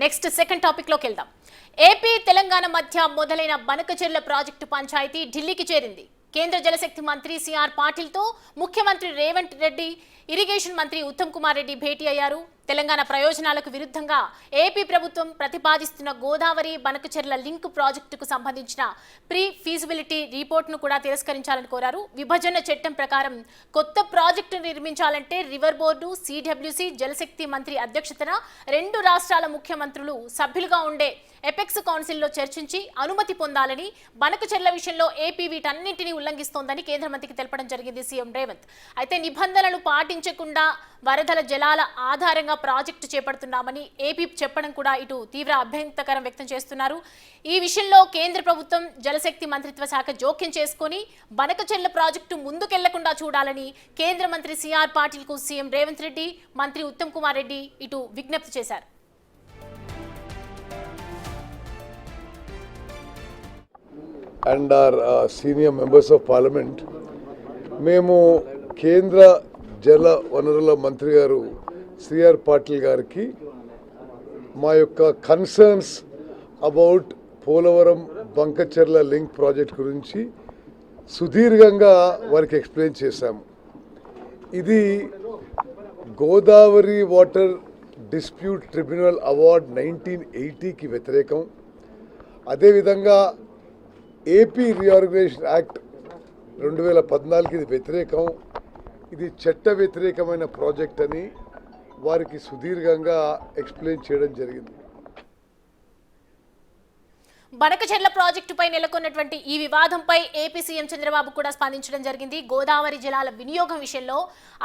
Next second topic లోకి వెళ్దాం. AP Telangana మధ్య మొదలైన బనకచెర్ల ప్రాజెక్టు పంచాయతీ ఢిల్లీకి చేరింది. కేంద్ర జలశక్తి మంత్రి సిఆర్ పాటిల్ తో ముఖ్యమంత్రి రేవంత్ రెడ్డి, ఇరిగేషన్ మంత్రి ఉత్తమ్ కుమార్ రెడ్డి భేటీ అయ్యారు. తెలంగాణ ప్రయోజనాలకు విరుద్ధంగా ఏపీ ప్రభుత్వం ప్రతిపాదిస్తున్న గోదావరి బనకచెర్ల లింక్ ప్రాజెక్టుకు సంబంధించిన ప్రీ ఫీజిబిలిటీ రిపోర్ట్ను కూడా తిరస్కరించాలని కోరారు. విభజన చట్టం ప్రకారం కొత్త ప్రాజెక్టు నిర్మించాలంటే రివర్ బోర్డు, సిడబ్ల్యూసి, జలశక్తి మంత్రి అధ్యక్షతన 2 రాష్ట్రాల ముఖ్యమంత్రులు సభ్యులుగా ఉండే ఎపెక్స్ కౌన్సిల్లో చర్చించి అనుమతి పొందాలని, బనకచెర్ల విషయంలో ఏపీ వీటన్నింటినీ ఉల్లంఘిస్తోందని కేంద్ర మంత్రికి తెలపడం జరిగింది సీఎం రేవంత్. అయితే నిబంధనలు పాటించకుండా వరదల జలాల ఆధారంగా ప్రాజెక్టు చేపడుతున్నామని ఏపీ చెప్పడం కూడా ఇటు తీవ్ర అభ్యంతరకరం వ్యక్తం చేస్తున్నారు. ఈ విషయంలో కేంద్ర ప్రభుత్వం జలశక్తి మంత్రిత్వ శాఖ జోక్యం చేసుకుని బనకచెర్ల ప్రాజెక్టు ముందుకెళ్లకుండా చూడాలని కేంద్ర మంత్రి సిఆర్ పాటిల్ కు సీఎం రేవంత్ రెడ్డి, మంత్రి ఉత్తమ్ కుమార్ రెడ్డి ఇటు విజ్ఞప్తి చేశారు. and our senior members of parliament, మేము కేంద్ర జల వనరుల మంత్రి గారు సిఆర్ పాటిల్ గారికి మా యొక్క concerns about Polavaram Banakacherla link project గురించి సుదీర్ఘంగా వారికి ఎక్స్ప్లెయిన్ చేశాము. ఇది Godavari water dispute tribunal award 1980కి వ్యతిరేకం. అదేవిధంగా ఏపీ రీఆర్గనైజేషన్ యాక్ట్ 2014కి ఇది వ్యతిరేకం. ఇది చట్ట వ్యతిరేకమైన ప్రాజెక్ట్ అని వారికి సుదీర్ఘంగా ఎక్స్ప్లెయిన్ చేయడం జరిగింది. బనకచెర్ల ప్రాజెక్టుపై నెలకొన్నటువంటి ఈ వివాదంపై ఏపీ సీఎం చంద్రబాబు కూడా స్పందించడం జరిగింది. గోదావరి జలాల వినియోగం విషయంలో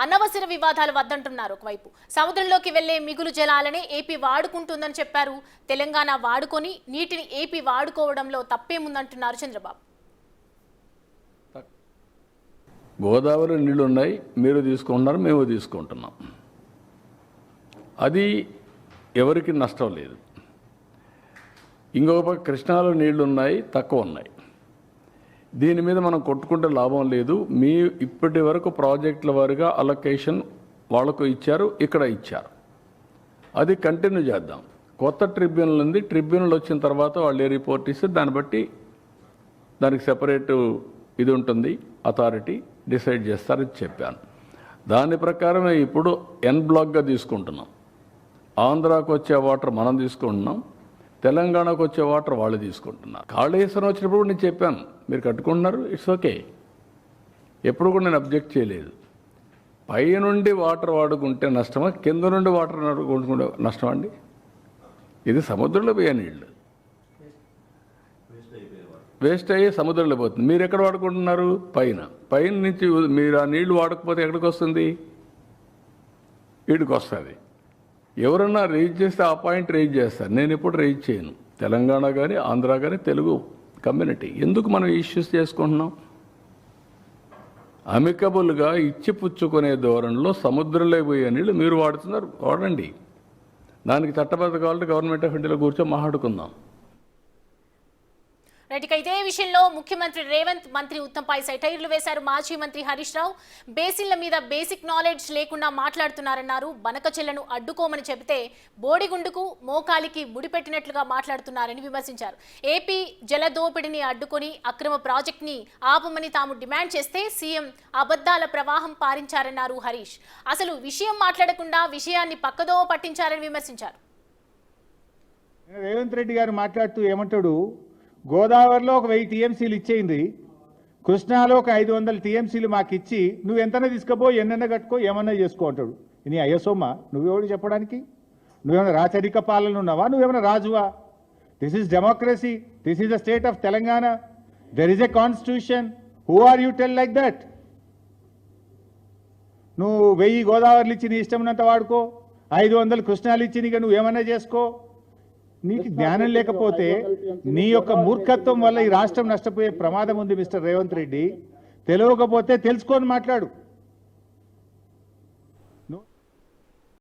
అనవసర వివాదాలు వద్దంటున్నారు. ఒకవైపు సముద్రంలోకి వెళ్లే మిగులు జలాలనే ఏపీ వాడుకుంటుందని చెప్పారు. తెలంగాణ వాడుకొని నీటిని ఏపీ వాడుకోవడంలో తప్పేముందంటున్నారు చంద్రబాబు. గోదావరి నీళ్లు ఉన్నాయి, మీరు తీసుకుంటున్నారు, మేము తీసుకుంటున్నాం. అది ఎవరికి నష్టం లేదు. ఇంకొక పక్క కృష్ణాలో నీళ్లు ఉన్నాయి, తక్కువ ఉన్నాయి. దీని మీద మనం కొట్టుకుంటే లాభం లేదు. మీ ఇప్పటి వరకు ప్రాజెక్టుల వారిగా అలొకేషన్ వాళ్ళకు ఇచ్చారు, ఇక్కడ ఇచ్చారు. అది కంటిన్యూ చేద్దాం. కొత్త ట్రిబ్యునల్ ఉంది, ట్రిబ్యునల్ వచ్చిన తర్వాత వాళ్ళు ఏ రిపోర్ట్ ఇస్తే దాన్ని బట్టి దానికి సెపరేట్ ఇది ఉంటుంది, అథారిటీ డిసైడ్ చేస్తారని చెప్పాను. దాని ప్రకారమే ఇప్పుడు ఎన్ బ్లాక్గా తీసుకుంటున్నాం. ఆంధ్రాకు వచ్చే వాటర్ మనం తీసుకుంటున్నాం, తెలంగాణకు వచ్చే వాటర్ వాళ్ళు తీసుకుంటున్నారు. కాళేశ్వరం వచ్చినప్పుడు నేను చెప్పాను, మీరు కట్టుకుంటున్నారు, ఇట్స్ ఓకే. ఎప్పుడు కూడా నేను అబ్జెక్ట్ చేయలేదు. పై నుండి వాటర్ వాడుకుంటే నష్టమా, కింద నుండి వాటర్ వాడుకుంటే నష్టమా అండి? ఇది సముద్రంలో పోయే నీళ్ళు, వేస్ట్ అయ్యి సముద్రంలో పోతుంది. మీరు ఎక్కడ వాడుకుంటున్నారు? పైన నుంచి మీరు ఆ నీళ్లు వాడకపోతే ఎక్కడికి వస్తుంది? వీడికి వస్తుంది. ఎవరన్నా రేజ్ చేస్తే ఆ పాయింట్ రేజ్ చేస్తారు. నేను ఎప్పుడు రేజ్ చేయను. తెలంగాణ కానీ ఆంధ్ర కానీ తెలుగు కమ్యూనిటీ ఎందుకు మనం ఇష్యూస్ చేసుకుంటున్నాం? అమికబుల్గా ఇచ్చి పుచ్చుకునే ధోరణిలో సముద్రంలో పోయే నీళ్ళు మీరు వాడుతున్నారు, వాడండి. దానికి చట్టబద్ధ కావాలంటే గవర్నమెంట్ ఆఫ్ ఇండియాలో కూర్చొని మాట్లాడుకుందాం. రైట్. ఇదే విషయంలో ముఖ్యమంత్రి రేవంత్, మంత్రి ఉత్తమ్పై సెటైర్లు వేశారు. మాజీ మంత్రి హరీష్ రావు బేసిన్ల మీద బేసిక్ నాలెడ్జ్ లేకుండా మాట్లాడుతున్నారన్నారు. బనకచెర్లను అడ్డుకోమని చెబితే బోడిగుండుకు మోకాలికి ముడిపెట్టినట్లుగా మాట్లాడుతున్నారని విమర్శించారు. ఏపీ జలదోపిడిని అడ్డుకొని అక్రమ ప్రాజెక్ట్ని ఆపమని తాము డిమాండ్ చేస్తే సీఎం అబద్ధాల ప్రవాహం పారించారన్నారు హరీష్. అసలు విషయం మాట్లాడకుండా విషయాన్ని పక్కదో పట్టించారని విమర్శించారు. రేవంత్ రెడ్డి గారు మాట్లాడుతూ ఏమంటాడు, గోదావరిలో ఒక 1000 టీఎంసీలు ఇచ్చేయింది, కృష్ణాలో ఒక 500 టీఎంసీలు మాకు ఇచ్చి నువ్వు ఎంతనే తీసుకుపో, ఎన్నెన్న కట్టుకో, ఏమన్నా చేసుకో అంటాడు. నీ అయ్యసోమ్మా నువ్వెవడు చెప్పడానికి? నువ్వేమైనా రాచరిక పాలన ఉన్నావా? నువ్వేమైనా రాజువా? This is democracy, this is the state of Telangana, there is a constitution. Who are you tell like that? నువ్వు 1000 గోదావరిలు ఇచ్చి నీ ఇష్టం ఉన్నంత వాడుకో, 500 కృష్ణాలు ఇచ్చి నీకు నువ్వేమన్నా చేసుకో. నీకు జ్ఞానం లేకపోతే నీ యొక్క మూర్ఖత్వం వల్ల ఈ రాష్ట్రం నష్టపోయే ప్రమాదం ఉంది మిస్టర్ రేవంత్ రెడ్డి. తెలియకపోతే తెలుసుకొని మాట్లాడు.